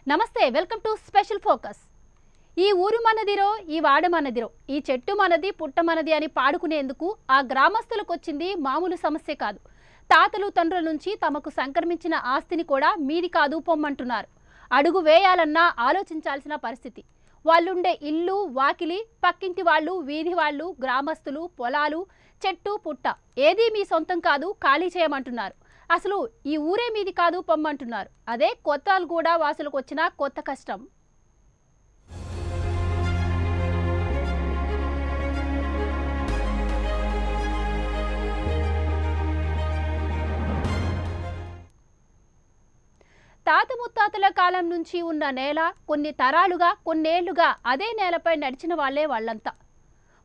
నమస్తే, welcome to special focus. ఈ ఊరు మనదిరో, ఈ వాడ మనదిరో, ఈ చెట్టు మనది, పుట్ట మనది అని పాడుకునేందుకు ఆ గ్రామస్తులకు వచ్చింది మామూలు సమస్య కాదు. తాతలు తండ్రుల నుంచి తమకు సంక్రమించిన ఆస్తిని కూడా మీది కాదు పొమ్మంటున్నారు. అడుగు వేయాలన్నా ఆలోచించాల్సిన పరిస్థితి. వాళ్ళుండే ఇల్లు, వాకిలి, పక్కింటి వాళ్ళు, వీధి వాళ్ళు, గ్రామస్తులు, పొలాలు, చెట్టు పుట్ట ఏదీ మీ సొంతం కాదు, ఖాళీ చేయమంటున్నారు. అసలు ఈ ఊరే మీది కాదు పొమ్మంటున్నారు. అదే కొత్తగూడ వాసులకు వచ్చిన కొత్త కష్టం. తాత ముత్తాతల కాలం నుంచి ఉన్న నేల కొన్ని తరాలుగా, కొన్నేళ్లుగా అదే నేలపై నడిచిన వాళ్లే వాళ్ళంతా.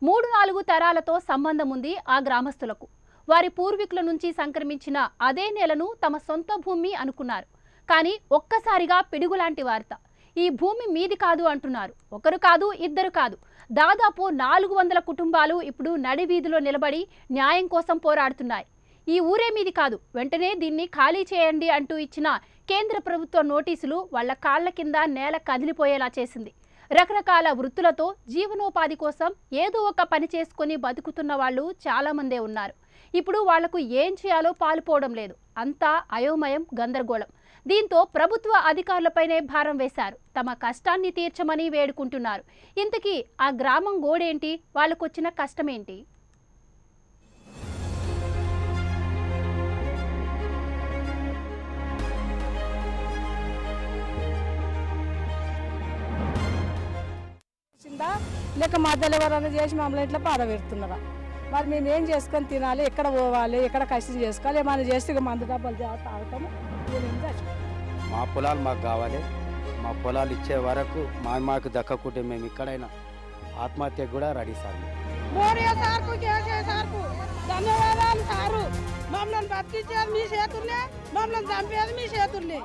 3-4 తరాలతో సంబంధం ఉంది ఆ గ్రామస్తులకు. వారి పూర్వీకుల నుంచి సంక్రమించిన అదే నేలను తమ సొంత భూమి అనుకున్నారు. కానీ ఒక్కసారిగా పిడుగులాంటి వార్త. ఈ భూమి మీది కాదు అంటున్నారు. ఒకరు కాదు, ఇద్దరు కాదు, దాదాపు 400 కుటుంబాలు ఇప్పుడు నడివీధిలో నిలబడి న్యాయం కోసం పోరాడుతున్నాయి. ఈ ఊరే మీది కాదు, వెంటనే దీన్ని ఖాళీ చేయండి అంటూ ఇచ్చిన కేంద్ర ప్రభుత్వ నోటీసులు వాళ్ల కాళ్ల కింద నేల కదిలిపోయేలా చేసింది. రకరకాల వృత్తులతో జీవనోపాధి కోసం ఏదో ఒక పని చేసుకుని బతుకుతున్న వాళ్ళు చాలామందే ఉన్నారు. ఇప్పుడు వాళ్లకు ఏం చేయాలో పాలుపోవడం లేదు. అంతా అయోమయం, గందరగోళం. దీంతో ప్రభుత్వ అధికారులపైనే భారం వేశారు. తమ కష్టాన్ని తీర్చమని వేడుకుంటున్నారు. ఇంతకీ ఆ గ్రామం గోడేంటి, వాళ్ళకొచ్చిన కష్టమేంటి? లేక మధ్యలో ఎవరైనా చేసి మమ్మల్ని ఇట్లా బాధ పెడుతున్నారా? మరి మేము ఏం చేసుకొని తినాలి, ఎక్కడ పోవాలి, ఎక్కడ కష్టం చేసుకోవాలి? ఏమైనా చేస్తే మందు డబ్బాలు తాగుతాము. మా పొలాలు మాకు కావాలి. మా పొలాలు ఇచ్చే వరకు మాకు దక్కకుంటే మేము ఇక్కడైనా ఆత్మహత్యకు కూడా రెడీ సార్. ధన్యవాదాలు సారు. మమ్మల్ని బతికించేది మీ చేతుల్నే, మమ్మల్ని చంపేది మీ చేతుల్ని.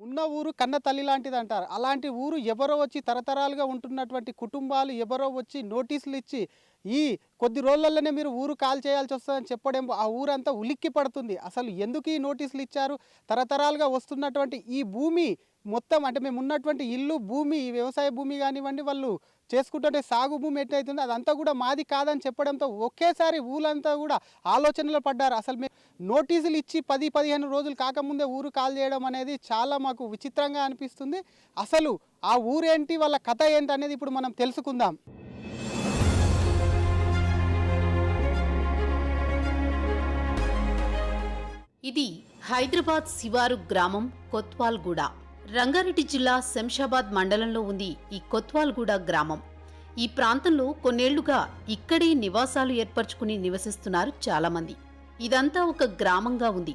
ఉన్న ఊరు కన్న తల్లి లాంటిది అంటారు. అలాంటి ఊరు ఎవరో వచ్చి తరతరాలుగా ఉంటున్నటువంటి కుటుంబాలు ఎవరో వచ్చి నోటీసులు ఇచ్చి ఈ కొద్ది రోజులలోనే మీరు ఊరు కాల్ చేయాల్సి వస్తుందని చెప్పడం ఆ ఊరంతా ఉలిక్కి పడుతుంది. అసలు ఎందుకు ఈ నోటీసులు ఇచ్చారు? తరతరాలుగా వస్తున్నటువంటి ఈ భూమి మొత్తం అంటే మేము ఉన్నటువంటి ఇల్లు, భూమి, వ్యవసాయ భూమి కానివ్వండి, వాళ్ళు చేసుకుంటుంటే సాగు భూమి ఎట్లయితుందో అదంతా కూడా మాది కాదని చెప్పడంతో ఒకేసారి ఊళ్ళంతా కూడా ఆలోచనలో పడ్డారు. అసలు మేము నోటీసులు ఇచ్చి 10-15 రోజులు కాకముందే ఊరు కాల్ చేయడం అనేది చాలా మాకు విచిత్రంగా అనిపిస్తుంది. అసలు ఆ ఊరేంటి, వాళ్ళ కథ ఏంటి అనేది ఇప్పుడు మనం తెలుసుకుందాం. ఇది హైదరాబాద్ శివారు గ్రామం కొత్వాల్గూడ. రంగారెడ్డి జిల్లా శంషాబాద్ మండలంలో ఉంది ఈ కొత్వాల్గూడ గ్రామం. ఈ ప్రాంతంలో కొన్నేళ్లుగా ఇక్కడే నివాసాలు ఏర్పరచుకుని నివసిస్తున్నారు చాలామంది. ఇదంతా ఒక గ్రామంగా ఉంది.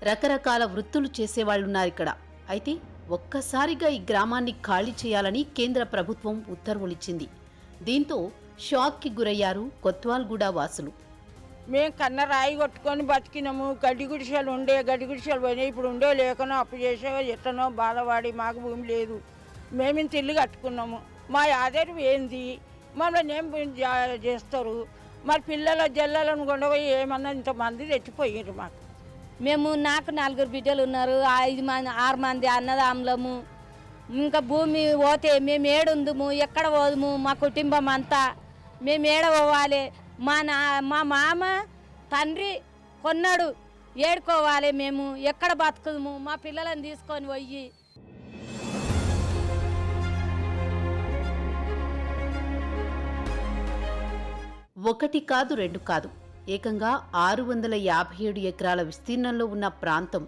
రకరకాల వృత్తులు చేసేవాళ్లున్నారిక్కడ. అయితే ఒక్కసారిగా ఈ గ్రామాన్ని ఖాళీ చేయాలని కేంద్ర ప్రభుత్వం ఉత్తర్వులిచ్చింది. దీంతో షాక్కి గురయ్యారు కొత్వాల్గూడ వాసులు. మేము కన్న రాయి కొట్టుకొని బతికినాము. గడ్డి గుడిసెలు ఉండే, గడ్డి గుడిసెలు పోయినాయి. ఇప్పుడు ఉండే లేకనో అప్పు చేసే ఎట్లనో బాధపడి మాకు భూమి లేదు. మేము ఇంత ఇల్లు కట్టుకున్నాము. మా ఆధారం ఏంది? మమ్మల్ని ఏం చేస్తారు? మరి పిల్లల జల్లలను కొండపోయి ఏమన్నా ఇంతమంది తెచ్చిపోయారు మాకు. మేము నాకు 4 బిడ్డలు ఉన్నారు, 6 మంది అన్నదమ్ములము. ఇంకా భూమి పోతే మేము ఏడుందుము, ఎక్కడ పోదుము? మా కుటుంబం అంతా మేము ఏడ పోవాలి? మా మామ తండ్రి కొన్నాడు, ఏడుకోవాలి. మేము ఎక్కడ బతుకుము? మా పిల్లలను తీసుకొని పోయి ఒకటి కాదు, రెండు కాదు, ఏకంగా 657 ఎకరాల విస్తీర్ణంలో ఉన్న ప్రాంతం.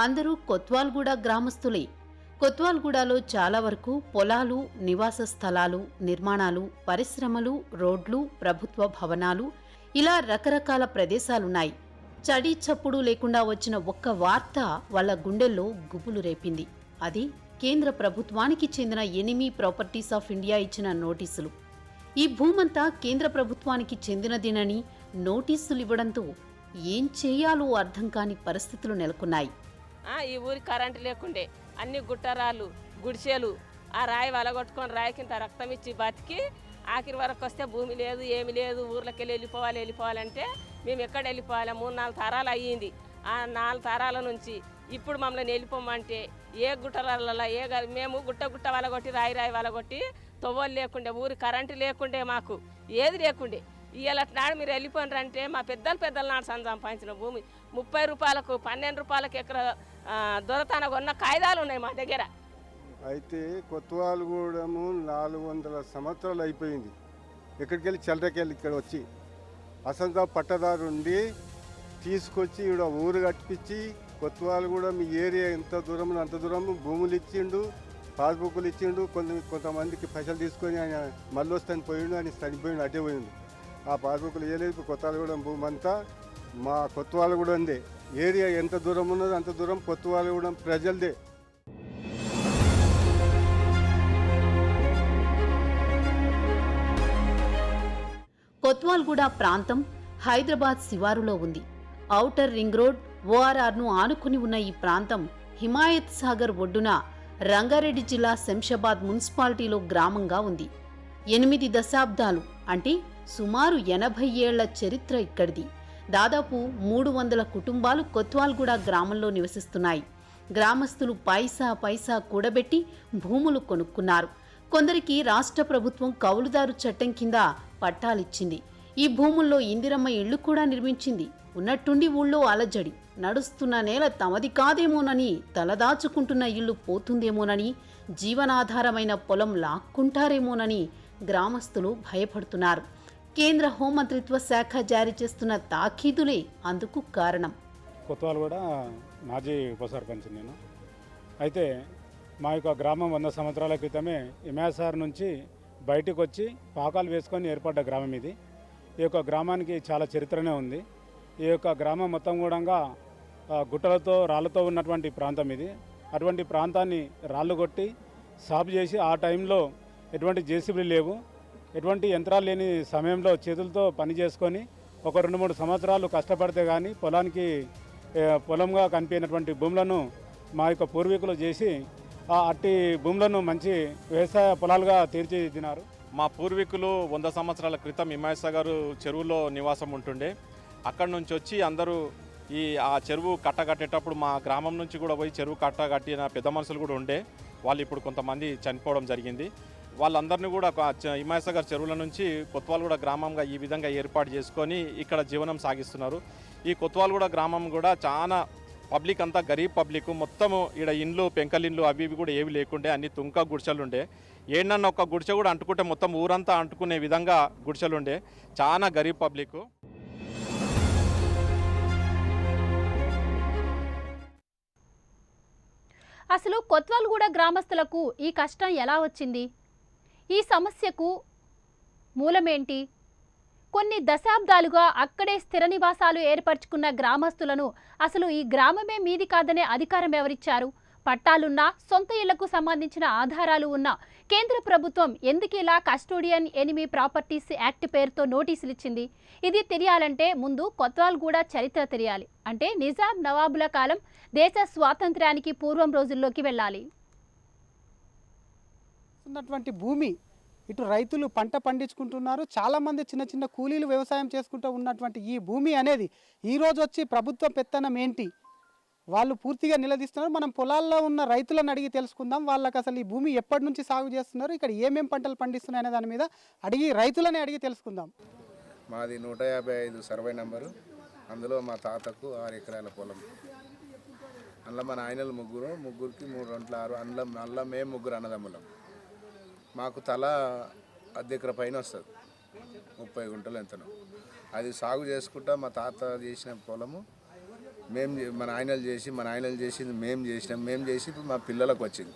అందరూ కొత్వాల్గూడ గ్రామస్తులే. కొత్వాల్గూడలో చాలా వరకు పొలాలు, నివాస స్థలాలు, నిర్మాణాలు, పరిశ్రమలు, రోడ్లు, ప్రభుత్వ భవనాలు, ఇలా రకరకాల ప్రదేశాలున్నాయి. చడి చప్పుడు లేకుండా వచ్చిన ఒక్క వార్త వాళ్ళ గుండెల్లో గుబులు రేపింది. అది కేంద్ర ప్రభుత్వానికి చెందిన ఎనిమీ ప్రాపర్టీస్ ఆఫ్ ఇండియా ఇచ్చిన నోటీసులు. ఈ భూమంతా కేంద్ర ప్రభుత్వానికి చెందినదేనని నోటీసులు ఇవ్వడంతో ఏం చేయాలో అర్థం కాని పరిస్థితులు నెలకొన్నాయి. ఈ ఊరి కరెంటు లేకుండే, అన్ని గుట్టరాలు, గుడిసెలు, ఆ రాయి వలగొట్టుకొని రాయి కింద రక్తం ఇచ్చి బతికి ఆఖరి వరకు వస్తే భూమి లేదు, ఏమి లేదు, ఊర్లోకి వెళ్ళిపోవాలంటే మేము ఎక్కడ వెళ్ళిపోవాలి? 3-4 తరాలు అయ్యింది. ఆ 4 తరాల నుంచి ఇప్పుడు మమ్మల్ని వెళ్ళిపోమంటే ఏ గుట్టలలో మేము గుట్ట వలగొట్టి రాయి వలగొట్టి తొవ్వలు లేకుండే, ఊరి కరెంటు లేకుండే, మాకు ఏది లేకుండే. ఇవాళ నాడు మీరు వెళ్ళిపోయినారంటే మా పెద్దల నాడు సంపాదించిన భూమి 30 రూపాయలకు 12 రూపాయలకు ఎకర దొరతన కొన్న కాయిదాలు ఉన్నాయి మా దగ్గర. అయితే కొత్తవాళ్ళగూడెము 400 సంవత్సరాలు అయిపోయింది. ఎక్కడికి వెళ్ళి చెల్లరకెళ్ళి ఇక్కడ వచ్చి అసంతా పట్టదారు ఉండి తీసుకొచ్చి ఇక్కడ ఊరు కట్టించి కొత్తవాళ్ళగూడెం మీ ఏరియా ఎంత దూరం అంత దూరం భూములు ఇచ్చిండు, పాస్బుక్లు ఇచ్చిండు. కొంతమందికి పైసలు తీసుకొని ఆయన మళ్ళీ వస్తాను పోయిండు, ఆయన చనిపోయిండు, అటే పోయిండు. ఆ పాస్బుక్లు వేయలేదు. కొత్తవాళ్ళగూడెం భూమి అంతా మా కొత్తవాళ్ళగూడెందే. ఏరియా ఎంత దూరం ఉన్నదో అంత దూరం కొత్తవాళ్ళగూడెం ప్రజలదే. కొత్వాల్గూడ ప్రాంతం హైదరాబాద్ శివారులో ఉంది. ఔటర్ రింగ్ రోడ్, ఓఆర్ఆర్ను ఆనుకుని ఉన్న ఈ ప్రాంతం హిమాయత్ సాగర్ ఒడ్డున రంగారెడ్డి జిల్లా శంషాబాద్ మున్సిపాలిటీలో గ్రామంగా ఉంది. 8 దశాబ్దాలు అంటే సుమారు 80 ఏళ్ల చరిత్ర ఇక్కడిది. దాదాపు 300 కుటుంబాలు కొత్వాల్గూడ గ్రామంలో నివసిస్తున్నాయి. గ్రామస్తులు పైసా కూడబెట్టి భూములు కొనుక్కున్నారు. కొందరికి రాష్ట్ర ప్రభుత్వం కౌలుదారు చట్టం కింద పట్టాలిచ్చింది. ఈ భూముల్లో ఇందిరమ్మ ఇళ్లు కూడా నిర్మించింది. ఉన్నట్టుండి ఊళ్ళో అలజడి. నడుస్తున్న నేల తమది కాదేమోనని, తలదాచుకుంటున్న ఇల్లు పోతుందేమోనని, జీవనాధారమైన పొలం లాక్కుంటారేమోనని గ్రామస్తులు భయపడుతున్నారు. కేంద్ర హోంమంత్రిత్వ శాఖ జారీ చేస్తున్న తాకీదులే అందుకు కారణం. కొత్వాల్గూడ మాజీ ఉప సర్పంచ్ నేను. అయితే మా యొక్క గ్రామం 100 సంవత్సరాల క్రితమే ఎంఎస్ఆర్ నుంచి బయటకు వచ్చి పాకాలు వేసుకొని ఏర్పడ్డ గ్రామం ఇది. ఈ యొక్క గ్రామానికి చాలా చరిత్రనే ఉంది. ఈ యొక్క గ్రామం మొత్తం కూడా గుట్టలతో రాళ్ళతో ఉన్నటువంటి ప్రాంతం ఇది. అటువంటి ప్రాంతాన్ని రాళ్ళు కొట్టి సాగు చేసి, ఆ టైంలో ఎటువంటి జేసీబీలు లేవు, ఎటువంటి యంత్రాలు లేని సమయంలో చేతులతో పని చేసుకొని ఒక 2-3 సంవత్సరాలు కష్టపడితే కానీ పొలంగా కనిపించినటువంటి భూములను మా యొక్క పూర్వీకులు చేసి అట్టి భూములను మంచి వ్యవసాయ పొలాలుగా తీర్చిదిద్దినారు. మా పూర్వీకులు 100 సంవత్సరాల క్రితం హిమాయత్ సాగర్ చెరువులో నివాసం ఉంటుండే. అక్కడి నుంచి వచ్చి అందరూ ఆ చెరువు కట్ట కట్టేటప్పుడు మా గ్రామం నుంచి కూడా పోయి చెరువు కట్ట కట్టిన పెద్ద మనుషులు కూడా ఉండే. వాళ్ళు ఇప్పుడు కొంతమంది చనిపోవడం జరిగింది. వాళ్ళందరినీ కూడా హిమాయత్ సాగర్ చెరువుల నుంచి కొత్వాల్గూడ గ్రామంగా ఈ విధంగా ఏర్పాటు చేసుకొని ఇక్కడ జీవనం సాగిస్తున్నారు. ఈ కొత్వాల్గూడ గ్రామం కూడా చాలా పబ్లిక్ అంతా గరీబ్ పబ్లిక్. మొత్తము ఇక్కడ ఇండ్లు, పెంకలిండ్లు అవి ఇవి కూడా ఏవి లేకుండే, అన్ని తుంక గుడిసెలు ఉండే. ఏంటన్నా ఒక గుడిసె కూడా అంటుకుంటే మొత్తం ఊరంతా అంటుకునే విధంగా గుడిసెలుండే. చాలా గరీబ్ పబ్లిక్. అసలు కొత్వాల్గూడ గ్రామస్తులకు ఈ కష్టం ఎలా వచ్చింది? ఈ సమస్యకు మూలమేంటి? కొన్ని దశాబ్దాలుగా అక్కడే స్థిర నివాసాలు ఏర్పరచుకున్న గ్రామస్తులను అసలు ఈ గ్రామమే మీది కాదనే అధికారం ఎవరిచ్చారు? పట్టాలున్నా, సొంత ఇళ్లకు సంబంధించిన ఆధారాలు ఉన్న కేంద్ర ప్రభుత్వం ఎందుకు ఇలా కస్టోడియన్ ఎనిమీ ప్రాపర్టీస్ యాక్ట్ పేరుతో నోటీసులు ఇచ్చింది? ఇది తెలియాలంటే ముందు కొత్వాల్గూడ చరిత్ర తెలియాలి. అంటే నిజాం నవాబుల కాలం, దేశ స్వాతంత్ర్యానికి పూర్వం రోజుల్లోకి వెళ్ళాలి. ఉన్నటువంటి భూమి ఇటు రైతులు పంట పండించుకుంటున్నారు. చాలామంది చిన్న చిన్న కూలీలు వ్యవసాయం చేసుకుంటూ ఉన్నటువంటి ఈ భూమి అనేది ఈరోజు వచ్చి ప్రభుత్వ పెత్తనం ఏంటి, వాళ్ళు పూర్తిగా నిలదీస్తున్నారు. మనం పొలాల్లో ఉన్న రైతులను అడిగి తెలుసుకుందాం. వాళ్ళకి అసలు ఈ భూమి ఎప్పటి నుంచి సాగు చేస్తున్నారు, ఇక్కడ ఏమేం పంటలు పండిస్తున్నాయి అనే దాని మీద రైతులని అడిగి తెలుసుకుందాం. మాది 155 సర్వే నెంబరు. అందులో మా తాతకు 6 ఎకరాల పొలం. అందులో మా నాయనలు ముగ్గురికి 3 గంటల 6. అందులో మేము 3 అన్నదమ్ములం. మాకు తల 10 ఎకర పైన వస్తుంది, 30 గుంటలు ఎంతనో. అది సాగు చేసుకుంటా మా తాత చేసిన పొలము మా నాయనలు చేసింది మేము చేసి ఇప్పుడు మా పిల్లలకు వచ్చింది.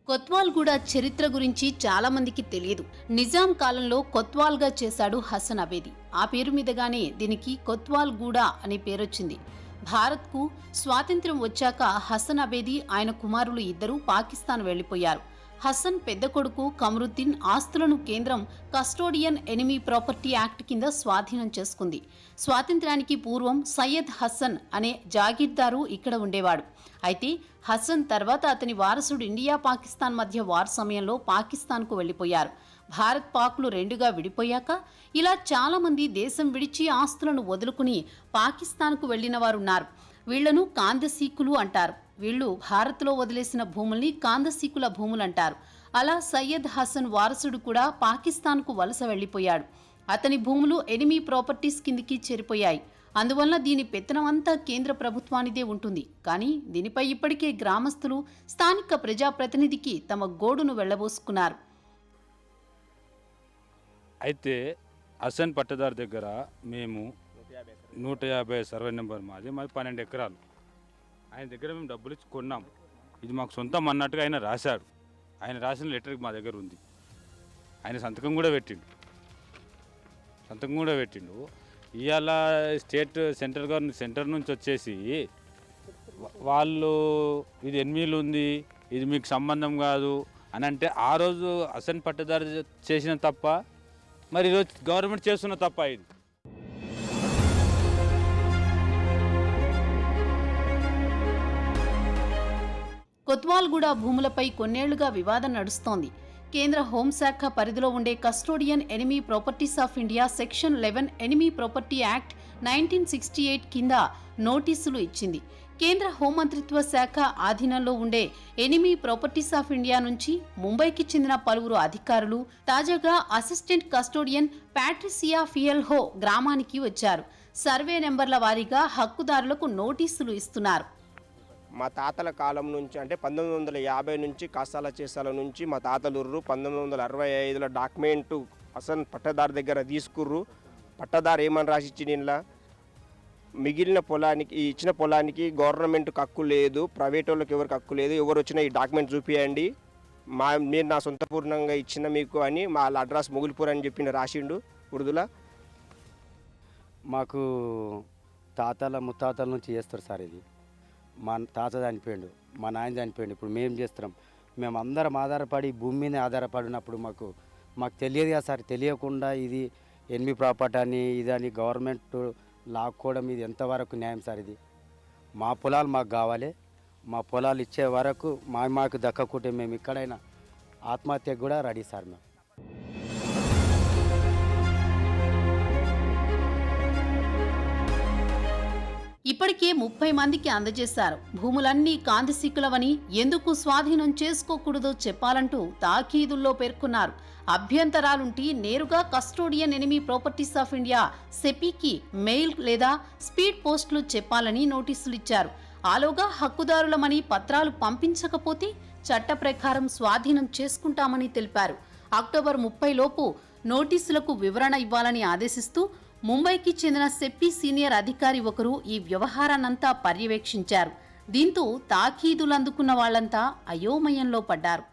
కొత్వాల్గూడ చరిత్ర గురించి చాలా మందికి తెలియదు. నిజాం కాలంలో కొత్వాల్గా చేశాడు హసన్ అబేది. ఆ పేరు మీదగానే దీనికి కొత్వాల్గూడ అనే పేరొచ్చింది. భారత్కు స్వాతంత్ర్యం వచ్చాక హసన్ అబేది, ఆయన కుమారులు ఇద్దరూ పాకిస్తాన్ వెళ్లిపోయారు. హసన్ పెద్ద కొడుకు కమరుద్దీన్ ఆస్తులను కేంద్రం కస్టోడియన్ ఎనిమీ ప్రాపర్టీ యాక్ట్ కింద స్వాధీనం చేసుకుంది. స్వాతంత్ర్యానికి పూర్వం సయ్యద్ హసన్ అనే జాగీర్దారు ఇక్కడ ఉండేవాడు. అయితే హసన్ తర్వాత అతని వారసుడు ఇండియా పాకిస్తాన్ మధ్య వార్ సమయంలో పాకిస్తాన్కు వెళ్లిపోయారు. భారత్ పాక్లు రెండుగా విడిపోయాక ఇలా చాలా మంది దేశం విడిచి ఆస్తులను వదులుకుని పాకిస్తాన్కు వెళ్లిన వారున్నారు. వీళ్లను కాందసీకులు అంటారు. వీళ్ళు భారత్లో వదిలేసిన భూముల్ని కాందసీకుల భూములంటారు. అలా సయ్యద్ హసన్ వారసుడు కూడా పాకిస్తాన్కు వలస వెళ్లిపోయాడు. అతని భూములు ఎనిమీ ప్రాపర్టీస్ కిందికి చేరిపోయాయి. అందువల్ల దీని పెత్తనం అంతా కేంద్ర ప్రభుత్వానిదే ఉంటుంది. కానీ దీనిపై ఇప్పటికే గ్రామస్తులు స్థానిక ప్రజాప్రతినిధికి తమ గోడును వెళ్లబోసుకున్నారు. అయితే హసన్ పట్టదారు దగ్గర మేము 150 సర్వే నెంబర్ మాది 12 ఎకరాలు ఆయన దగ్గర మేము డబ్బులు ఇచ్చి కొన్నాం. ఇది మాకు సొంతం అన్నట్టుగా ఆయన రాశాడు. ఆయన రాసిన లెటర్ మా దగ్గర ఉంది. ఆయన సంతకం కూడా పెట్టిండు. ఇవాళ సెంట్రల్ గవర్నమెంట్ సెంటర్ నుంచి వచ్చేసి వాళ్ళు ఇది ఎన్మీలు ఉంది, ఇది మీకు సంబంధం కాదు అని అంటే ఆ రోజు హసన్ పట్టదారు చేసిన తప్ప, మరి ఈరోజు గవర్నమెంట్ చేస్తున్న తప్ప ఇది. కొత్వాల్గూడ భూములపై కొన్నేళ్లుగా వివాదం నడుస్తోంది. కేంద్ర హోంశాఖ పరిధిలో ఉండే custodian enemy properties of India section 11 enemy property act 1968 కింద నోటీసులు ఇచ్చింది. కేంద్ర హోంమంత్రిత్వ శాఖ ఆధీనంలో ఉండే ఎనిమీ ప్రాపర్టీస్ ఆఫ్ ఇండియా నుంచి ముంబైకి చెందిన పలువురు అధికారులు తాజాగా అసిస్టెంట్ కస్టోడియన్ ప్యాట్రిసియా ఫియల్హో గ్రామానికి వచ్చారు. సర్వే నెంబర్ల వారీగా హక్కుదారులకు నోటీసులు ఇస్తున్నారు. మా తాతల కాలం నుంచి అంటే 1950 నుంచి కాసాల చేసాల నుంచి మా తాతలుర్రు 1965లో డాక్యుమెంటు హసన్ పట్టదారు దగ్గర తీసుకుర్రు. పట్టదారు ఏమని రాసిచ్చిన మిగిలిన పొలానికి ఇచ్చిన పొలానికి గవర్నమెంట్కి హక్కు లేదు, ప్రైవేట్ వాళ్ళకి ఎవరికి హక్కు లేదు, ఎవరు వచ్చినా ఈ డాక్యుమెంట్ చూపియండి, మీరు నా సొంత పూర్ణంగా ఇచ్చిన మీకు అని మా అడ్రస్ మొగుల్పూర్ అని చెప్పి రాసిండు ఉర్దూలా. మాకు తాతల ముత్తాతల నుంచి చేస్తారు సార్. ఇది మా తాత చనిపోయిండు, మా నాయన చనిపోయిండు, ఇప్పుడు మేము చేస్తున్నాం. మేము అందరం ఆధారపడి భూమి మీద ఆధారపడినప్పుడు మాకు తెలియదు కదా సార్. తెలియకుండా ఇది ఎనిమి ప్రాపర్టీ అని ఇదని గవర్నమెంట్ లాక్కోవడం ఇది ఎంతవరకు న్యాయం సార్? ఇది మా పొలాలు మాకు కావాలి. మా పొలాలు ఇచ్చే వరకు మాకు దక్కకుంటే మేము ఇక్కడైనా ఆత్మహత్యకు కూడా రెడీ సార్. మేము ఇప్పటికే 30 మందికి అందజేశారు. భూములన్నీ కాందసీకులవని ఎందుకు స్వాధీనం చేసుకోకూడదో చెప్పాలంటూ తాకీదుల్లో పేర్కొన్నారు. అభ్యంతరాలుంటే నేరుగా custodian enemy properties of India సెపీకి మెయిల్ లేదా స్పీడ్ పోస్టులు చెప్పాలని నోటీసులు ఇచ్చారు. ఆలోగా హక్కుదారులమని పత్రాలు పంపించకపోతే చట్ట ప్రకారం స్వాధీనం చేసుకుంటామని తెలిపారు. అక్టోబర్ 30 లోపు నోటీసులకు వివరణ ఇవ్వాలని ఆదేశిస్తూ ముంబైకి చెందిన సెప్పీ సీనియర్ అధికారి ఒకరు ఈ వ్యవహారాన్నంతా పర్యవేక్షించారు. దీంతో తాకీదులు అందుకున్న వాళ్లంతా అయోమయంలో పడ్డారు.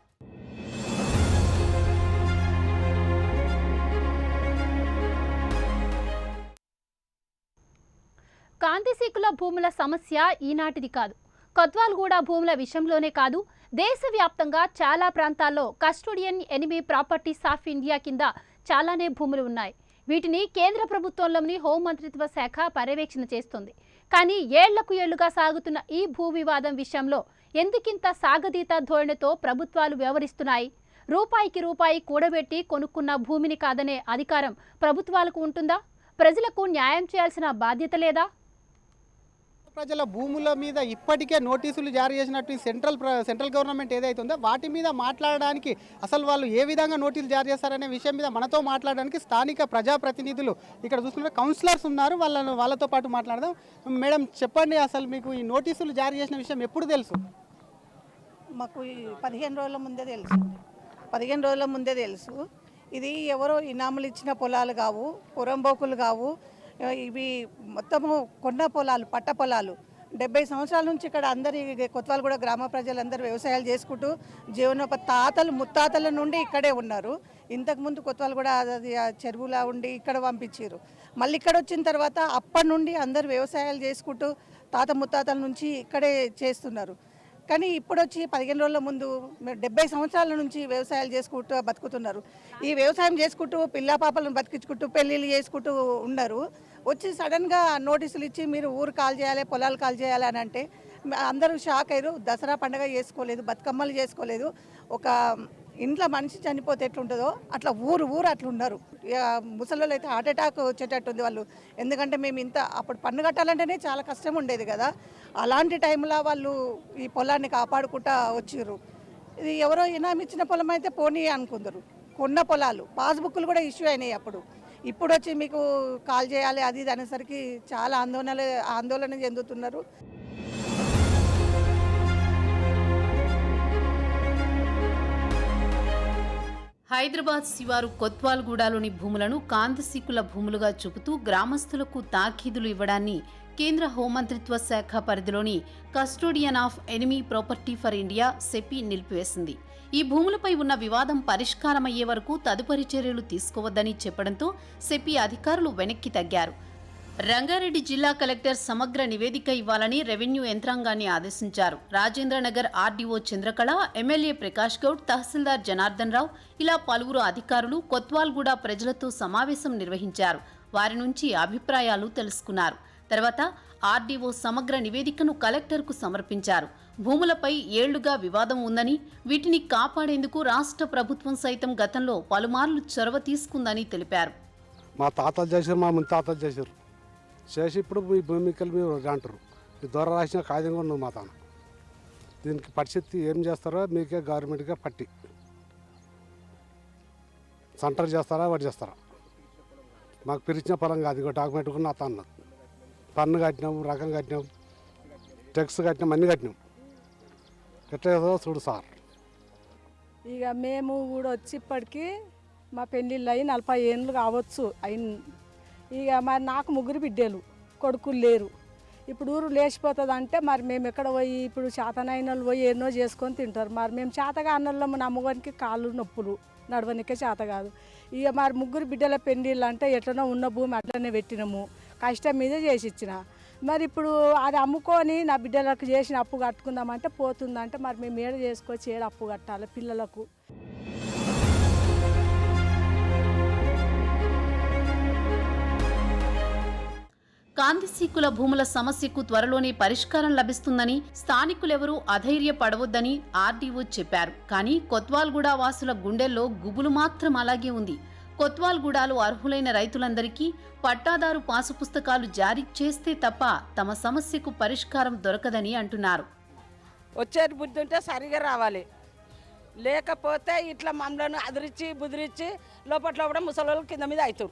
కాంతిసీకుల భూముల సమస్య ఈనాటిది కాదు. కొత్వాల్గూడ భూముల విషయంలోనే కాదు, దేశవ్యాప్తంగా చాలా ప్రాంతాల్లో custodian enemy properties of India కింద చాలానే భూములు ఉన్నాయి. వీటిని కేంద్ర ప్రభుత్వంలోని హోంమంత్రిత్వ శాఖ పర్యవేక్షణ చేస్తుంది. కానీ ఏళ్లకు ఏళ్లుగా సాగుతున్న ఈ భూ వివాదం విషయంలో ఎందుకింత సాగదీత ధోరణితో ప్రభుత్వాలు వ్యవహరిస్తున్నాయి? రూపాయికి రూపాయి కూడబెట్టి కొనుక్కున్న భూమిని కాదనే అధికారం ప్రభుత్వాలకు ఉంటుందా? ప్రజలకు న్యాయం చేయాల్సిన బాధ్యత లేదా? ప్రజల భూముల మీద ఇప్పటికే నోటీసులు జారీ చేసినట్టు సెంట్రల్ గవర్నమెంట్ ఏదైతే ఉందో వాటి మీద మాట్లాడడానికి అసలు వాళ్ళు ఏ విధంగా నోటీసులు జారీ చేస్తారనే విషయం మీద మనతో మాట్లాడడానికి స్థానిక ప్రజాప్రతినిధులు ఇక్కడ చూసుకుంటే కౌన్సిలర్స్ ఉన్నారు. వాళ్ళతో పాటు మాట్లాడదాం. మేడం చెప్పండి, అసలు మీకు ఈ నోటీసులు జారీ చేసిన విషయం ఎప్పుడు తెలుసు? మాకు 15 రోజుల ముందే తెలుసు. 15 రోజుల ముందే తెలుసు. ఇది ఎవరో ఇనాములు ఇచ్చిన పొలాలు కావు, పురంబోకులు కావు. ఇవి మొత్తము కొండ పొలాలు, పట్ట పొలాలు. 70 సంవత్సరాల నుంచి ఇక్కడ అందరి కొత్వాల్గూడ గ్రామ ప్రజలందరూ వ్యవసాయాలు చేసుకుంటూ తాతలు ముత్తాతల నుండి ఇక్కడే ఉన్నారు. ఇంతకుముందు కొత్వాల్గూడ చెరువులా ఉండి ఇక్కడ పంపించారు. మళ్ళీ ఇక్కడ వచ్చిన తర్వాత అప్పటి నుండి అందరు వ్యవసాయాలు చేసుకుంటూ తాత ముత్తాతల నుంచి ఇక్కడే చేస్తున్నారు. కానీ ఇప్పుడు వచ్చి 15 రోజుల ముందు 70 సంవత్సరాల నుంచి వ్యవసాయాలు చేసుకుంటూ బతుకుతున్నారు. ఈ వ్యవసాయం చేసుకుంటూ పిల్ల పాపలను బతికించుకుంటూ పెళ్ళిళ్ళు చేసుకుంటూ ఉన్నారు. వచ్చి సడన్గా నోటీసులు ఇచ్చి మీరు ఊరు కాల్ చేయాలి, పొలాలు కాల్ చేయాలి అని అంటే అందరూ షాక్ అయ్యారు. దసరా పండుగ చేసుకోలేదు, బతుకమ్మలు చేసుకోలేదు. ఒక ఇంట్లో మనిషి చనిపోతే ఎట్లుంటుందో అట్లా ఊరు అట్లున్నారు. ముసలోళ్ళు అయితే హార్ట్ అటాక్ వచ్చేటట్టు ఉంది వాళ్ళు. ఎందుకంటే మేము అప్పుడు పన్ను కట్టాలంటేనే చాలా కష్టం ఉండేది కదా. అలాంటి టైంలో వాళ్ళు ఈ పొలాన్ని కాపాడుకుంటా వచ్చిర్రు. ఇది ఎవరో ఇనాం ఇచ్చిన పొలం అయితే పోనీ అనుకుందరు. కొన్న పొలాలు పాస్బుక్లు కూడా ఇష్యూ అయినాయి అప్పుడు. ఇప్పుడు వచ్చి మీకు కాల్ చేయాలి అది ఇది అనేసరికి చాలా ఆందోళన చెందుతున్నారు. హైదరాబాద్ శివారు కొత్వాల్గూడలోని భూములను కాంతిసిక్కుల భూములుగా చూపుతూ గ్రామస్తులకు తాకీదులు ఇవ్వడాన్ని కేంద్ర హోంమంత్రిత్వ శాఖ పరిధిలోని custodian of enemy property for India CEPI నిలిపివేసింది. ఈ భూములపై ఉన్న వివాదం పరిష్కారమయ్యే వరకు తదుపరి చర్యలు తీసుకోవద్దని చెప్పడంతో సెపి అధికారులు వెనక్కి తగ్గారు. రంగారెడ్డి జిల్లా కలెక్టర్ సమగ్ర నివేదిక ఇవ్వాలని రెవెన్యూ యంత్రాంగాన్ని ఆదేశించారు. రాజేంద్రనగర్ ఆర్డీఓ చంద్రకళ, ఎమ్మెల్యే ప్రకాష్ గౌడ్, తహసీల్దార్ జనార్దన్ రావు ఇలా పలువురు అధికారులు కొత్వాల్గూడ ప్రజలతో సమావేశం నిర్వహించారు. వారి నుంచి అభిప్రాయాలు తెలుసుకున్నారు. తర్వాత ఆర్డీఓ సమగ్ర నివేదికను కలెక్టర్కు సమర్పించారు. భూములపై ఏళ్లుగా వివాదం ఉందని, వీటిని కాపాడేందుకు రాష్ట్ర ప్రభుత్వం సైతం గతంలో పలుమార్లు చొరవ తీసుకుందని తెలిపారు. మా తాతలు చేశారు, మా ముత్తాతలు చేశారు. చేసి ఇప్పుడు ఈ భూమికలు మీరు అంటారు. ఈ దూర రాసిన కాగితం కూడా ఉన్నది మా తాను. దీనికి పరిస్థితి ఏం చేస్తారో మీకే గవర్నమెంట్గా పట్టి సెంటర్ చేస్తారా వాటి చేస్తారా. మాకు పిలిచిన పొలం కాదు, ఇక డాక్యుమెంట్ కూడా నా తాను పన్ను కట్టినాం, రకం కట్టినాం, టెక్స్ కట్టినాం, అన్నీ కట్టినాం. ఎట్లా చూడు సార్. ఇక మేము కూడా వచ్చి ఇప్పటికీ మా పెళ్ళిళ్ళు అయ్యి 40 ఏళ్ళు కావచ్చు అయిన. ఇక మరి నాకు 3 బిడ్డలు, కొడుకులు లేరు. ఇప్పుడు ఊరు లేచిపోతుంది అంటే మరి మేము ఎక్కడ పోయి ఇప్పుడు చేతనైన వాళ్ళు పోయి ఎన్నో చేసుకొని తింటారు. మరి మేము చేతగా అన్నోళ్ళము నమ్మగానికి కాళ్ళు నొప్పులు, నడవనికే చేత కాదు. ఇక మరి 3 బిడ్డల పెళ్ళిళ్ళు అంటే ఎట్లనో ఉన్న భూమి అట్లనే పెట్టినాము, కష్టం మీద చేసి ఇచ్చిన. మరి ఇప్పుడు అది అమ్ముకొని నా బిడ్డలకు చేసిన అప్పు కట్టుకుందామంటే పోతుందంటే మరి మేము ఏడ చేసుకొచ్చి ఏడ అప్పు కట్టాలి పిల్లలకు. కాంతిసిక్కుల భూముల సమస్యకు త్వరలోనే పరిష్కారం లభిస్తుందని, స్థానికులెవరూ అధైర్యపడవద్దని ఆర్డీఓ చెప్పారు. కానీ కొత్వాల్గూడ వాసుల గుండెల్లో గుబులు మాత్రం అలాగే ఉంది. కొత్వాల్గూడలో అర్హులైన రైతులందరికీ పట్టాదారు పాసు పుస్తకాలు జారీ చేస్తే తప్ప తమ సమస్యకు పరిష్కారం దొరకదని అంటున్నారు. వచ్చేది బుద్ధి ఉంటే సరిగా రావాలి, లేకపోతే ఇట్లా మమ్మల్ని అదిరించి బుదిరించి లోపల ముసలి కింద మీద అవుతారు.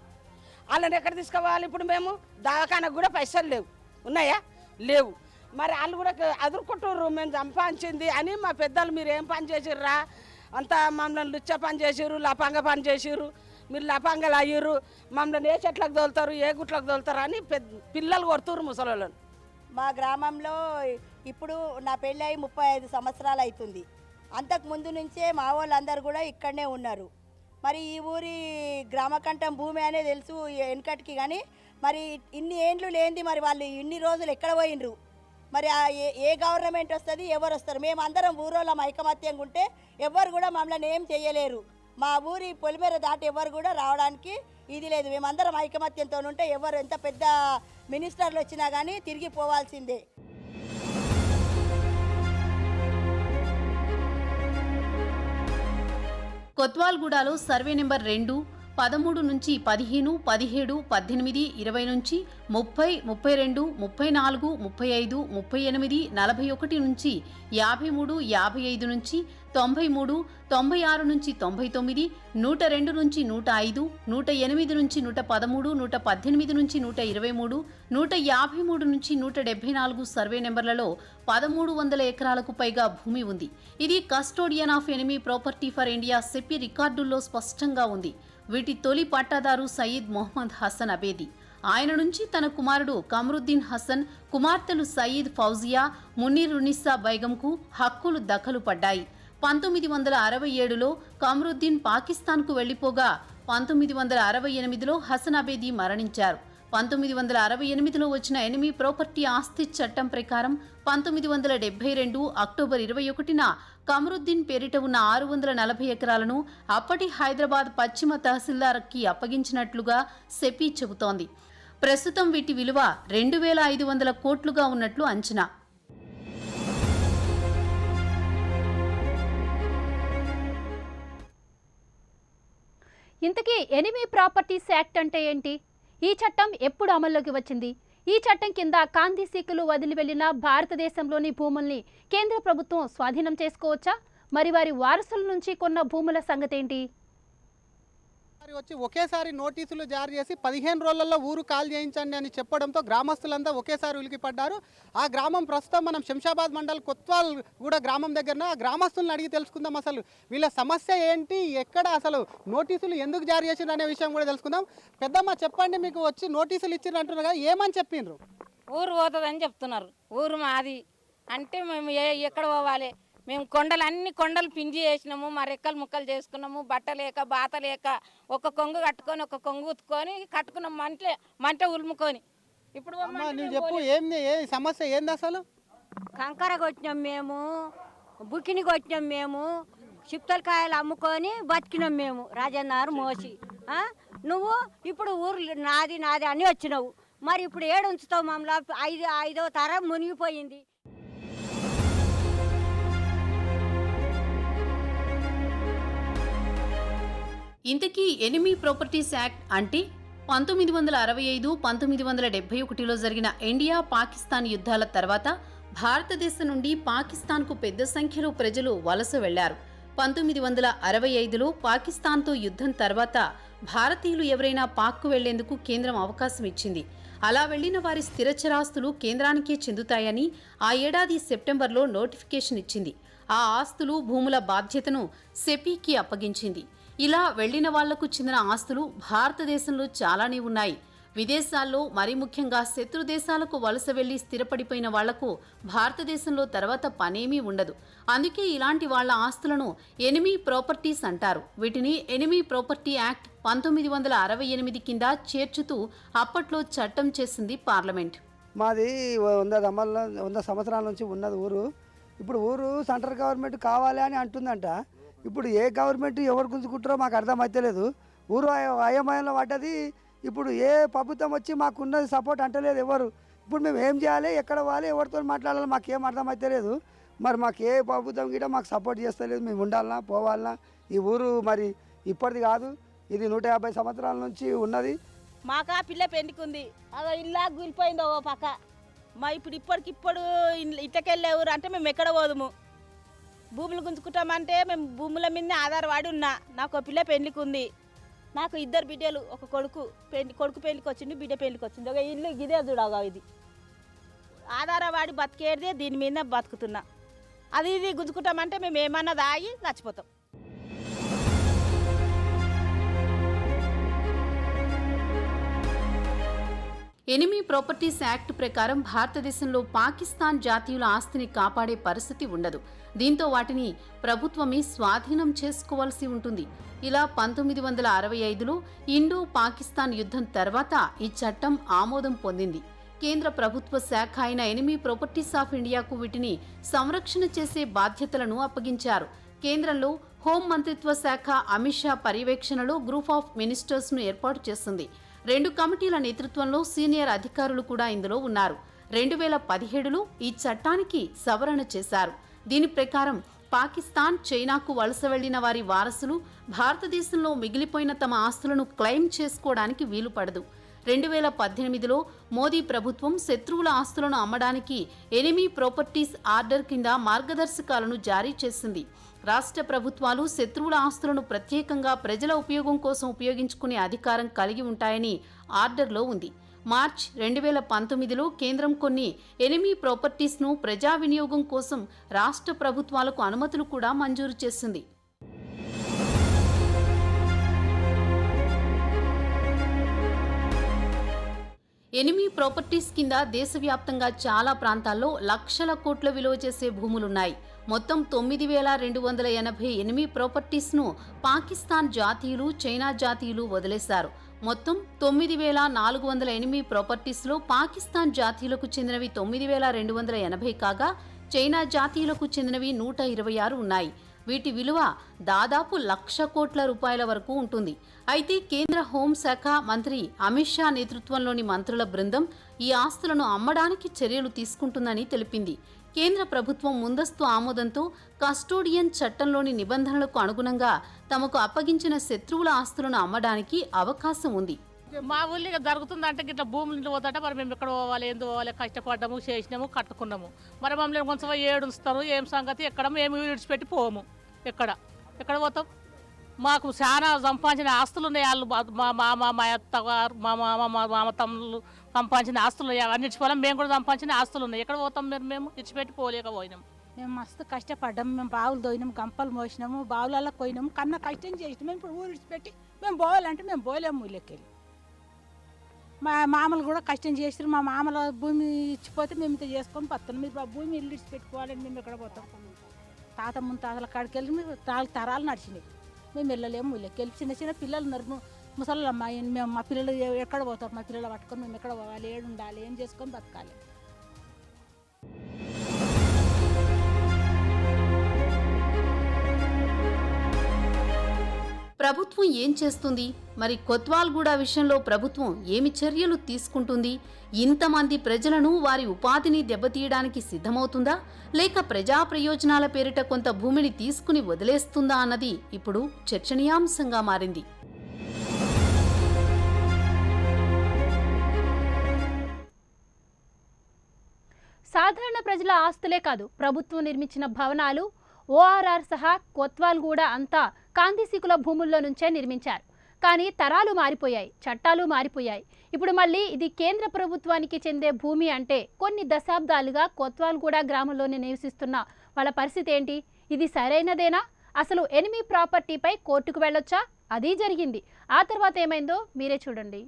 వాళ్ళని ఎక్కడ తీసుకోవాలి? ఇప్పుడు మేము దవాఖానకు కూడా పైసలు లేవు, ఉన్నాయా? లేవు. మరి వాళ్ళు కూడా అదురుకుంటుర్రు, మేము సంపాదించింది అని. మా పెద్దలు మీరు ఏం పని చేసిర్రా, అంతా మమ్మల్ని లుచ్చ పని చేసిర్రు, లపాంగ పని చేసిర్రు, మీరు లపాంగలు అయ్యారు, మమ్మల్ని ఏ చెట్లకు తోలుతారు, ఏ గుట్లకు తోలుతారు అని పిల్లలు కొడుతుర్రు ముసలోళ్ళని. మా గ్రామంలో ఇప్పుడు నా పెళ్ళి అయి 35 సంవత్సరాలు అవుతుంది. అంతకు ముందు నుంచే మా వాళ్ళందరూ కూడా ఇక్కడనే ఉన్నారు. మరి ఈ ఊరి గ్రామకంఠం భూమి అనే తెలుసు వెనకటికి, కానీ మరి ఇన్ని ఏండ్లు లేనిది మరి వాళ్ళు ఇన్ని రోజులు ఎక్కడ పోయినరు? మరి ఏ గవర్నమెంట్ వస్తుంది, ఎవరు వస్తారు? మేము అందరం ఊరోళ్ళం ఐకమత్యంగా ఉంటే ఎవరు కూడా మమ్మల్ని ఏం చేయలేరు. మా ఊరి పొలిమేర దాటి ఎవరు కూడా రావడానికి ఇది లేదు. మేమందరం ఐకమత్యంతో ఉంటే ఎవరు ఎంత పెద్ద మినిస్టర్లు వచ్చినా కానీ తిరిగి పోవాల్సిందే. కొత్వాల్గూడలో సర్వే నెంబర్ 2, 13 నుంచి 15, 17, 18, 20 నుంచి 30, 32, 34, 35, 38, 41 నుంచి 53, 55 నుంచి 93, 96 నుంచి 99, 102 నుంచి 105, 108 నుంచి 113, 118 నుంచి 123, 153 నుంచి 174 సర్వే నెంబర్లలో 1300 ఎకరాలకు పైగా భూమి ఉంది. ఇది custodian of enemy property for India CEPI రికార్డుల్లో స్పష్టంగా ఉంది. వీటి తొలి పట్టాదారు సయీద్ మొహమ్మద్ హసన్ అబేది. ఆయన నుంచి తన కుమారుడు కమరుద్దీన్ హసన్, కుమార్తెలు సయీద్ ఫౌజియా, మునీర్ రునిస్సా బైగంకు హక్కులు దఖలు పడ్డాయి. 1967లో కమరుద్దీన్ పాకిస్తాన్కు వెళ్లిపోగా 1968లో హసన్ అబేది మరణించారు. 1968లో వచ్చిన ఎనిమీ ప్రాపర్టీ ఆస్తి చట్టం ప్రకారం 1972 అక్టోబర్ 21న కమరుద్దీన్ పేరిట ఉన్న 640 ఎకరాలను అప్పటి హైదరాబాద్ పశ్చిమ తహసీల్దార్కి అప్పగించినట్లుగా సెపీ చెబుతోంది. ప్రస్తుతం వీటి విలువ 2500 కోట్లుగా ఉన్నట్లు అంచనా. ఇంతకీ ఎనిమీ ప్రాపర్టీస్ యాక్ట్ అంటే ఏంటి? ఈ చట్టం ఎప్పుడు అమల్లోకి వచ్చింది? ఈ చట్టం కింద కాందీసీకులు వదిలి వెళ్లిన భారతదేశంలోని భూముల్ని కేంద్ర ప్రభుత్వం స్వాధీనం చేసుకోవచ్చా? మరి వారి వారసుల నుంచి కొన్న భూముల సంగతేంటి? వచ్చి ఒకేసారి నోటీసులు జారీ చేసి 15 రోజులలో ఊరు కాల్ చేయించండి అని చెప్పడంతో గ్రామస్తులంతా ఒకేసారి ఉలికిపడ్డారు. ఆ గ్రామం ప్రస్తుతం మనం శంషాబాద్ మండల్ కొత్వాల్ కూడా గ్రామం దగ్గర ఆ గ్రామస్తులను అడిగి తెలుసుకుందాం. అసలు వీళ్ళ సమస్య ఏంటి, ఎక్కడ అసలు నోటీసులు ఎందుకు జారీ చేసిండ్రు అనే విషయం కూడా తెలుసుకుందాం. పెద్దమ్మ చెప్పండి, మీకు వచ్చి నోటీసులు ఇచ్చిండ్రు అంటున్నారు కదా, ఏమని చెప్పిండ్రు? ఊరు పోతుందని చెప్తున్నారు. ఊరు మాది అంటే మేము ఎక్కడ పోవాలి? మేము అన్ని కొండలు పిండి చేసినాము, మా రెక్కలు ముక్కలు చేసుకున్నాము, బట్ట లేక బాత లేక ఒక కొంగు కట్టుకొని ఒక కొంగు ఉతుకొని కట్టుకున్నాం, మంట ఉలుముకొని. ఇప్పుడు నువ్వు చెప్పు, ఏంది సమస్య ఏంది అసలు? కంకర కొట్టినాం మేము, బుక్కిని కొట్టినాం మేము, చిప్తలకాయలు అమ్ముకొని బతికినాం మేము, రాజన్నారు మోసి. నువ్వు ఇప్పుడు ఊరు నాది నాది అని వచ్చినావు, మరి ఇప్పుడు ఏడు ఉంచుతావు మమ్మల్ని? ఐదో తరం మునిగిపోయింది. ఇంతకీ ఎనిమీ ప్రాపర్టీస్ యాక్ట్ అంటే 1965, 1971లో జరిగిన ఇండియా పాకిస్తాన్ యుద్ధాల తర్వాత భారతదేశం నుండి పాకిస్తాన్కు పెద్ద సంఖ్యలో ప్రజలు వలస వెళ్లారు. 1965లో పాకిస్తాన్తో యుద్ధం తర్వాత భారతీయులు ఎవరైనా పాక్కు వెళ్లేందుకు కేంద్రం అవకాశం ఇచ్చింది. అలా వెళ్లిన వారి స్థిరచరాస్తులు కేంద్రానికే చెందుతాయని ఆ ఏడాది సెప్టెంబర్లో నోటిఫికేషన్ ఇచ్చింది. ఆ ఆస్తులు, భూముల బాధ్యతను సెపీకి అప్పగించింది. ఇలా వెళ్లిన వాళ్లకు చెందిన ఆస్తులు భారతదేశంలో చాలానే ఉన్నాయి. విదేశాల్లో, మరీ ముఖ్యంగా శత్రు దేశాలకు వలస వెళ్లి స్థిరపడిపోయిన వాళ్లకు భారతదేశంలో తర్వాత పనేమీ ఉండదు. అందుకే ఇలాంటి వాళ్ల ఆస్తులను ఎనిమీ ప్రాపర్టీస్ అంటారు. వీటిని ఎనిమీ ప్రాపర్టీ యాక్ట్ 1968 కింద చేర్చుతూ అప్పట్లో చట్టం చేసింది పార్లమెంట్. మాది 100 సంవత్సరాల నుంచి ఉన్నది ఊరు. ఇప్పుడు ఊరు సెంట్రల్ గవర్నమెంట్ కావాలి అని అంటుందంట. ఇప్పుడు ఏ గవర్నమెంట్ ఎవరు గుంజుకుంటారో మాకు అర్థమైతలేదు. ఊరు అయోమయంలో పడ్డది. ఇప్పుడు ఏ ప్రభుత్వం వచ్చి మాకున్నది సపోర్ట్ అంటలేదు ఎవరు. ఇప్పుడు మేము ఏం చేయాలి, ఎక్కడ పోవాలి, ఎవరితో మాట్లాడాలి మాకేం అర్థమైతలేదు. మరి మాకు ఏ ప్రభుత్వం కూడా మాకు సపోర్ట్ చేస్తలేదు. మేము ఉండాలన్నా పోవాలన్నా ఈ ఊరు మరి ఇప్పటిది కాదు, ఇది 150 సంవత్సరాల నుంచి ఉన్నది. మాకు ఆ పిల్ల పెండుకుంది, అదో ఇల్లా కూలిపోయింది ఓ పక్క. మా ఇప్పటికిప్పుడు ఇట్లకెళ్ళే ఊరు అంటే మేము ఎక్కడ పోదుము. భూములు గుంజుకుంటామంటే మేము భూముల మీదనే ఆధారపడి ఉన్నా. నాకు ఒక పిల్ల పెళ్లికి ఉంది, నాకు 2 బిడ్డలు, ఒక కొడుకు పెళ్లికి వచ్చిండు, బిడ్డ పెళ్లికి వచ్చింది. ఒక ఇల్లు ఇదే చూడగా, ఇది ఆధారపడి బతికేదే, దీని మీద బతుకుతున్నా. అది ఇది గుంజుకుంటామంటే మేము ఏమన్నా దాగి చచ్చిపోతాం. ఎనిమీ ప్రాపర్టీస్ యాక్ట్ ప్రకారం భారతదేశంలో పాకిస్తాన్ జాతీయుల ఆస్తిని కాపాడే పరిస్థితి ఉండదు. దీంతో వాటిని ప్రభుత్వమే స్వాధీనం చేసుకోవాల్సి ఉంటుంది. ఇలా 1965లో ఇండో పాకిస్తాన్ యుద్ధం తర్వాత ఈ చట్టం ఆమోదం పొందింది. కేంద్ర ప్రభుత్వ శాఖ అయిన ఎనిమీ ప్రాపర్టీస్ ఆఫ్ ఇండియాకు వీటిని సంరక్షణ చేసే బాధ్యతలను అప్పగించారు. కేంద్రంలో హోం మంత్రిత్వ శాఖ అమిత్ షా పర్యవేక్షణలో గ్రూప్ ఆఫ్ మినిస్టర్స్ను ఏర్పాటు చేసింది. 2 కమిటీల నేతృత్వంలో సీనియర్ అధికారులు కూడా ఇందులో ఉన్నారు. 2017లో ఈ చట్టానికి సవరణ చేశారు. దీని ప్రకారం పాకిస్తాన్, చైనాకు వలస వెళ్లిన వారి వారసులు భారతదేశంలో మిగిలిపోయిన తమ ఆస్తులను క్లెయిమ్ చేసుకోవడానికి వీలు పడదు. 2018లో మోదీ ప్రభుత్వం శత్రువుల ఆస్తులను అమ్మడానికి ఎనిమీ ప్రాపర్టీస్ ఆర్డర్ కింద మార్గదర్శకాలను జారీ చేసింది. రాష్ట్ర ప్రభుత్వాలు శత్రువుల ఆస్తులను ప్రత్యేకంగా ప్రజల ఉపయోగం కోసం ఉపయోగించుకునే అధికారం కలిగి ఉంటాయని ఆర్డర్లో ఉంది. మార్చ్ 2019లో కేంద్రం కొన్ని ఎనిమీ ప్రాపర్టీస్ను ప్రజా వినియోగం కోసం రాష్ట్ర ప్రభుత్వాలకు అనుమతులు కూడా మంజూరు చేసింది. ఎనిమీ ప్రాపర్టీస్ కింద దేశవ్యాప్తంగా చాలా ప్రాంతాల్లో లక్షల కోట్ల విలువ చేసే భూములున్నాయి. మొత్తం 9280 ఎనిమీ ప్రాపర్టీస్ను పాకిస్తాన్ జాతీయులు, చైనా జాతీయులు వదిలేశారు. మొత్తం 9,408 ప్రాపర్టీస్లో పాకిస్తాన్ జాతీయులకు చెందినవి 9,280 కాగా చైనా జాతీయులకు చెందినవి 126 ఉన్నాయి. వీటి విలువ దాదాపు 1,00,000 కోట్ల రూపాయల వరకు ఉంటుంది. అయితే కేంద్ర హోంశాఖ మంత్రి అమిత్ షా నేతృత్వంలోని మంత్రుల బృందం ఈ ఆస్తులను అమ్మడానికి చర్యలు తీసుకుంటుందని తెలిపింది. కేంద్ర ప్రభుత్వం ముందస్తు ఆమోదంతో కస్టోడియన్ చట్టంలోని నిబంధనలకు అనుగుణంగా తమకు అప్పగించిన శత్రువుల ఆస్తులను అమ్మడానికి అవకాశం ఉంది. మా ఊళ్ళో ఇక జరుగుతుందంటే ఇట్లా భూములు పోతుంటే మరి మేము ఎక్కడ పోవాలి, ఎందుకు పోవాలి, కష్టపడ్డాము, చేసినాము, కట్టుకున్నాము. మరి మమ్మల్ని కొంచెం ఏడుస్తారు, ఏం సంగతి, ఎక్కడ మేము విడిచిపెట్టి పోము. ఎక్కడ పోతాం? మాకు చాలా సంపాదించిన ఆస్తులు ఉన్నాయి. వాళ్ళు మా మామ, మా అత్తగారు, మా మామ, మా మామ తమ్ముళ్ళు సంపాదించిన ఆస్తులు ఉన్నాయి. అవన్నీ ఇచ్చిపోలేం. మేము కూడా సంపాదించిన ఆస్తులు ఉన్నాయి. ఎక్కడ పోతాం? మేము ఇచ్చిపెట్టి పోలేకపోయినాం. మేము మస్తు కష్టపడ్డాము. మేము బావులు దోయినాము, గంపలు మోసినాము, బావులలో పోయినాము, కన్నా కష్టం చేసినాము. ఇప్పుడు ఊరు విడిచిపెట్టి మేము పోవాలంటే మేము పోలేము. ఊళ్ళకెళ్ళి మా మామలు కూడా కష్టం చేసారు. మా మామల భూమి ఇచ్చిపోతే మేము ఇంత చేసుకొని పడుతున్నాం. మీరు భూమి ఇల్లు ఇచ్చిపెట్టుకోవాలని మేము ఎక్కడ పోతాం? తాత ముత్తాతల కాడికి వెళ్ళి మేము 4 తరాలు నడిచినాయి. మేము వెళ్ళలేము. ఊళ్ళకెళ్ళి చిన్న చిన్న పిల్లలు ఉన్నారు, ముసళ్ళు అమ్మాయి. మేము మా పిల్లలు ఎక్కడ పోతాం? మా పిల్లలు పట్టుకొని మేము ఎక్కడ పోవాలి? ఏడు ఉండాలి? ఏం చేసుకొని బతకాలి? ప్రభుత్వం ఏం చేస్తుంది? మరి కొత్వాల్గూడ విషయంలో ప్రభుత్వం ఏమి చర్యలు తీసుకుంటుంది? ఇంతమంది ప్రజలను వారి ఉపాధిని దెబ్బతీయడానికి సిద్ధమవుతుందా, లేక ప్రజా ప్రయోజనాల పేరిట కొంత భూమిని తీసుకుని వదిలేస్తుందా అన్నది ఇప్పుడు చర్చనీయాంశంగా మారింది. సాధారణ ప్రజల ఆస్తులే కాదు, ప్రభుత్వం నిర్మించిన భవనాలు, ఓఆర్ఆర్ సహా కొత్వాల్గూడ అంతా కాందిశీకుల భూముల్లో నుంచే నిర్మించారు. కానీ తరాలు మారిపోయాయి, చట్టాలు మారిపోయాయి. ఇప్పుడు మళ్ళీ ఇది కేంద్ర ప్రభుత్వానికి చెందే భూమి అంటే కొన్ని దశాబ్దాలుగా కొత్వాల్గూడ గ్రామంలోనే నివసిస్తున్న వాళ్ళ పరిస్థితి ఏంటి? ఇది సరైనదేనా? అసలు ఎనిమీ ప్రాపర్టీపై కోర్టుకు వెళ్ళొచ్చా? అది జరిగింది. ఆ తర్వాత ఏమైందో మీరే చూడండి.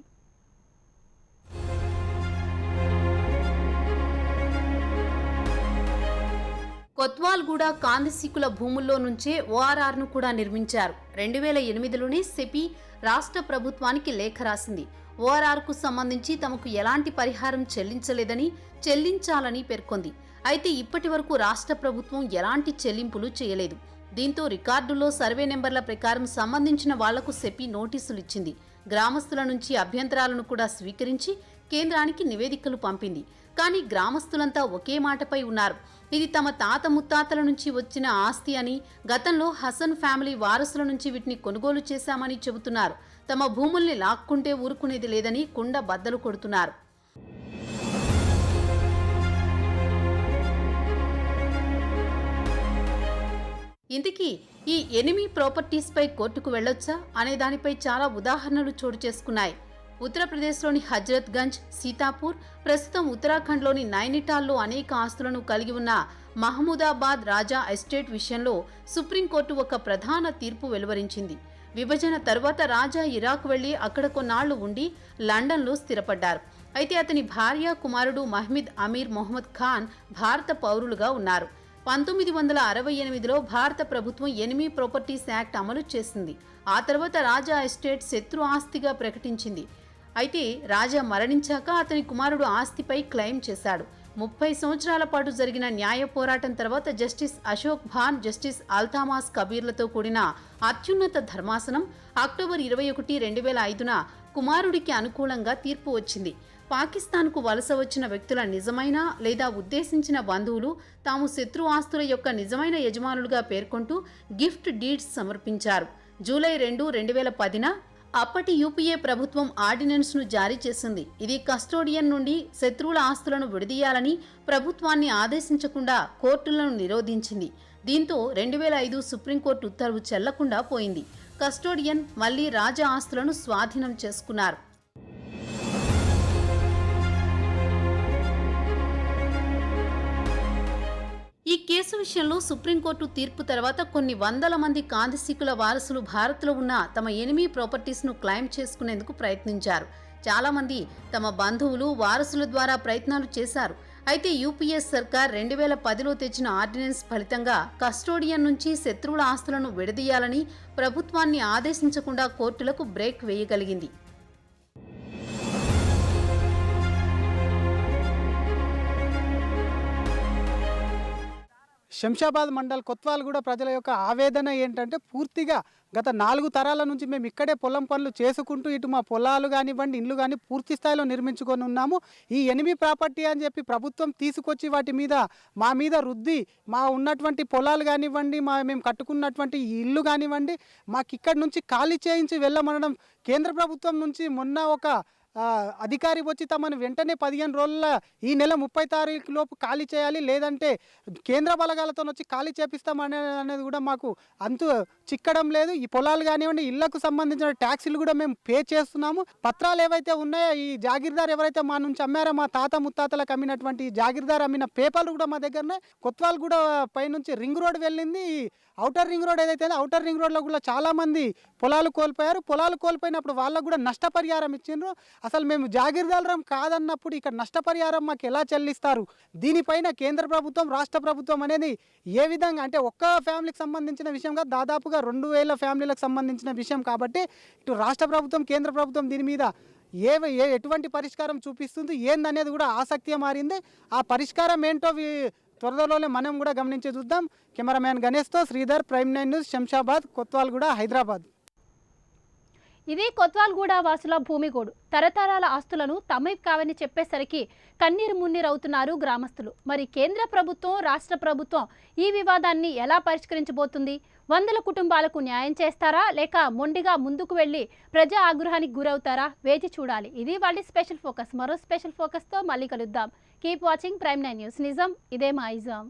కొత్వాల్గూడ కాందిశీకుల భూముల్లో నుంచే ఓఆర్ఆర్ను కూడా నిర్మించారు. 2008లోనే సెపి రాష్ట్ర ప్రభుత్వానికి లేఖ రాసింది. ఓఆర్ఆర్కు సంబంధించి తమకు ఎలాంటి పరిహారం చెల్లించలేదని, చెల్లించాలని పేర్కొంది. అయితే ఇప్పటి వరకు రాష్ట్ర ప్రభుత్వం ఎలాంటి చెల్లింపులు చేయలేదు. దీంతో రికార్డుల్లో సర్వే నెంబర్ల ప్రకారం సంబంధించిన వాళ్లకు సెపి నోటీసులు ఇచ్చింది. గ్రామస్తుల నుంచి అభ్యంతరాలను కూడా స్వీకరించి కేంద్రానికి నివేదికలు పంపింది. కానీ గ్రామస్తులంతా ఒకే మాటపై ఉన్నారు. ఇది తమ తాత ముత్తాతల నుంచి వచ్చిన ఆస్తి అని, గతంలో హసన్ ఫ్యామిలీ వారసుల నుంచి వీటిని కొనుగోలు చేశామని చెబుతున్నారు. తమ భూముల్ని లాక్కుంటే ఊరుకునేది లేదని కుండ బద్దలు కొడుతున్నారు. ఇంతకీ ఈ ఎనిమీ ప్రాపర్టీస్పై కోర్టుకు వెళ్లొచ్చా అనే దానిపై చాలా ఉదాహరణలు చోటు చేసుకున్నాయి. ఉత్తరప్రదేశ్లోని హజ్రత్ గంజ్, సీతాపూర్, ప్రస్తుతం ఉత్తరాఖండ్లోని నైనిటాల్లో అనేక ఆస్తులను కలిగి ఉన్న మహమూదాబాద్ రాజా ఎస్టేట్ విషయంలో సుప్రీంకోర్టు ఒక ప్రధాన తీర్పు వెలువరించింది. విభజన తరువాత రాజా ఇరాక్ వెళ్లి అక్కడ కొన్నాళ్లు ఉండి లండన్లో స్థిరపడ్డారు. అయితే అతని భార్య, కుమారుడు మహ్మద్ అమీర్ మొహమ్మద్ ఖాన్ భారత పౌరులుగా ఉన్నారు. 1968లో భారత ప్రభుత్వం ఎనిమీ ప్రాపర్టీస్ యాక్ట్ అమలు చేసింది. ఆ తర్వాత రాజా ఎస్టేట్ శత్రు ఆస్తిగా ప్రకటించింది. అయితే రాజా మరణించాక అతని కుమారుడు ఆస్తిపై క్లెయిమ్ చేశాడు. 30 సంవత్సరాల పాటు జరిగిన న్యాయ పోరాటం తర్వాత జస్టిస్ అశోక్ భాన్, జస్టిస్ అల్తామాస్ కబీర్లతో కూడిన అత్యున్నత ధర్మాసనం అక్టోబర్ 21, 2005న కుమారుడికి అనుకూలంగా తీర్పు వచ్చింది. పాకిస్తాన్కు వలస వచ్చిన వ్యక్తుల నిజమైన లేదా ఉద్దేశించిన బంధువులు తాము శత్రు ఆస్తుల యొక్క నిజమైన యజమానులుగా పేర్కొంటూ గిఫ్ట్ డీడ్స్ సమర్పించారు. జూలై 2, 2010న అప్పటి యూపీఏ ప్రభుత్వం ఆర్డినెన్స్ను జారీ చేసింది. ఇది కస్టోడియన్ నుండి శత్రువుల ఆస్తులను విడదీయాలని ప్రభుత్వాన్ని ఆదేశించకుండా కోర్టులను నిరోధించింది. దీంతో 2005 సుప్రీంకోర్టు ఉత్తర్వు చెల్లకుండా పోయింది. కస్టోడియన్ మళ్లీ రాజా ఆస్తులను స్వాధీనం చేసుకున్నారు. ఈ కేసు విషయంలో సుప్రీంకోర్టు తీర్పు తర్వాత కొన్ని వందల మంది కాందిశీకుల వారసులు భారత్లో ఉన్న తమ ఎనిమీ ప్రాపర్టీస్ను క్లెయిమ్ చేసుకునేందుకు ప్రయత్నించారు. చాలా మంది తమ బంధువులు, వారసుల ద్వారా ప్రయత్నాలు చేశారు. అయితే యూపీఏ సర్కార్ 2010లో తెచ్చిన ఆర్డినెన్స్ ఫలితంగా కస్టోడియన్ నుంచి శత్రువుల ఆస్తులను విడదీయాలని ప్రభుత్వాన్ని ఆదేశించకుండా కోర్టులకు బ్రేక్ వేయగలిగింది. శంషాబాద్ మండల్ కొత్వాల్గూడ ప్రజల యొక్క ఆవేదన ఏంటంటే పూర్తిగా గత 4 తరాల నుంచి మేము ఇక్కడే పొలం పనులు చేసుకుంటూ ఇటు మా పొలాలు కానివ్వండి ఇండ్లు కానీ పూర్తి స్థాయిలో నిర్మించుకొని ఉన్నాము. ఈ ఎనిమి ప్రాపర్టీ అని చెప్పి ప్రభుత్వం తీసుకొచ్చి వాటి మీద మా మీద రుద్ది మా ఉన్నటువంటి పొలాలు కానివ్వండి మేము కట్టుకున్నటువంటి ఈ ఇల్లు కానివ్వండి మాకు ఇక్కడి నుంచి ఖాళీ చేయించి వెళ్ళమనడం కేంద్ర ప్రభుత్వం నుంచి మొన్న ఒక అధికారి వచ్చి తమను వెంటనే 15 రోజుల ఈ నెల 30 తారీఖు లోపు ఖాళీ చేయాలి, లేదంటే కేంద్ర బలగాలతో వచ్చి ఖాళీ చేపిస్తామనేది కూడా మాకు అంతు చిక్కడం లేదు. ఈ పొలాలు కానివ్వండి ఇళ్లకు సంబంధించిన ట్యాక్సీలు కూడా మేము పే చేస్తున్నాము. పత్రాలు ఏవైతే ఉన్నాయో ఈ జాగీర్దార్ ఎవరైతే మా నుంచి అమ్మారో మా తాత ముత్తాతలకు అమ్మినటువంటి జాగీర్దార్ అమ్మిన పేపర్లు కూడా మా దగ్గరనే. కొత్వాల్గూడ పైనుంచి రింగ్ రోడ్ వెళ్ళింది. ఔటర్ రింగ్ రోడ్ ఏదైతే ఔటర్ రింగ్ రోడ్లో కూడా చాలామంది పొలాలు కోల్పోయారు. పొలాలు కోల్పోయినప్పుడు వాళ్ళకు కూడా నష్టపరిహారం ఇచ్చిండ్రు. అసలు మేము జాగీర్దారం కాదన్నప్పుడు ఇక్కడ నష్టపరిహారం మాకు ఎలా చెల్లిస్తారు? దీనిపైన కేంద్ర ప్రభుత్వం రాష్ట్ర ప్రభుత్వం అనేది ఏ విధంగా అంటే ఒక్క ఫ్యామిలీకి సంబంధించిన విషయం కాదు, దాదాపుగా 2000 ఫ్యామిలీలకు సంబంధించిన విషయం కాబట్టి ఇటు రాష్ట్ర ప్రభుత్వం కేంద్ర ప్రభుత్వం దీని మీద ఎటువంటి పరిష్కారం చూపిస్తుంది ఏందనేది కూడా ఆసక్తిగా మారింది. ఆ పరిష్కారం ఏంటో త్వరలోనే మనం కూడా గమనించి చూద్దాం. కెమెరామ్యాన్ గణేష్తో శ్రీధర్, ప్రైమ్ 9 న్యూస్, శంషాబాద్, కొత్వాల్గూడ, హైదరాబాద్. ఇది కొత్వాల్గూడ వాసుల భూమిగోడు. తరతరాల ఆస్తులను తమవి కావని చెప్పేసరికి కన్నీరు మున్నీరవుతున్నారు గ్రామస్తులు. మరి కేంద్ర ప్రభుత్వం రాష్ట్ర ప్రభుత్వం ఈ వివాదాన్ని ఎలా పరిష్కరించబోతుంది? 100 కుటుంబాలకు న్యాయం చేస్తారా లేక మొండిగా ముందుకు వెళ్లి ప్రజా ఆగ్రహానికి గురవుతారా? వేచి చూడాలి. ఇది వాళ్ళ స్పెషల్ ఫోకస్. మరో స్పెషల్ ఫోకస్తో మళ్ళీ కలుద్దాం. Keep watching prime 9 news. నిజం ఇదే మా ఇజం.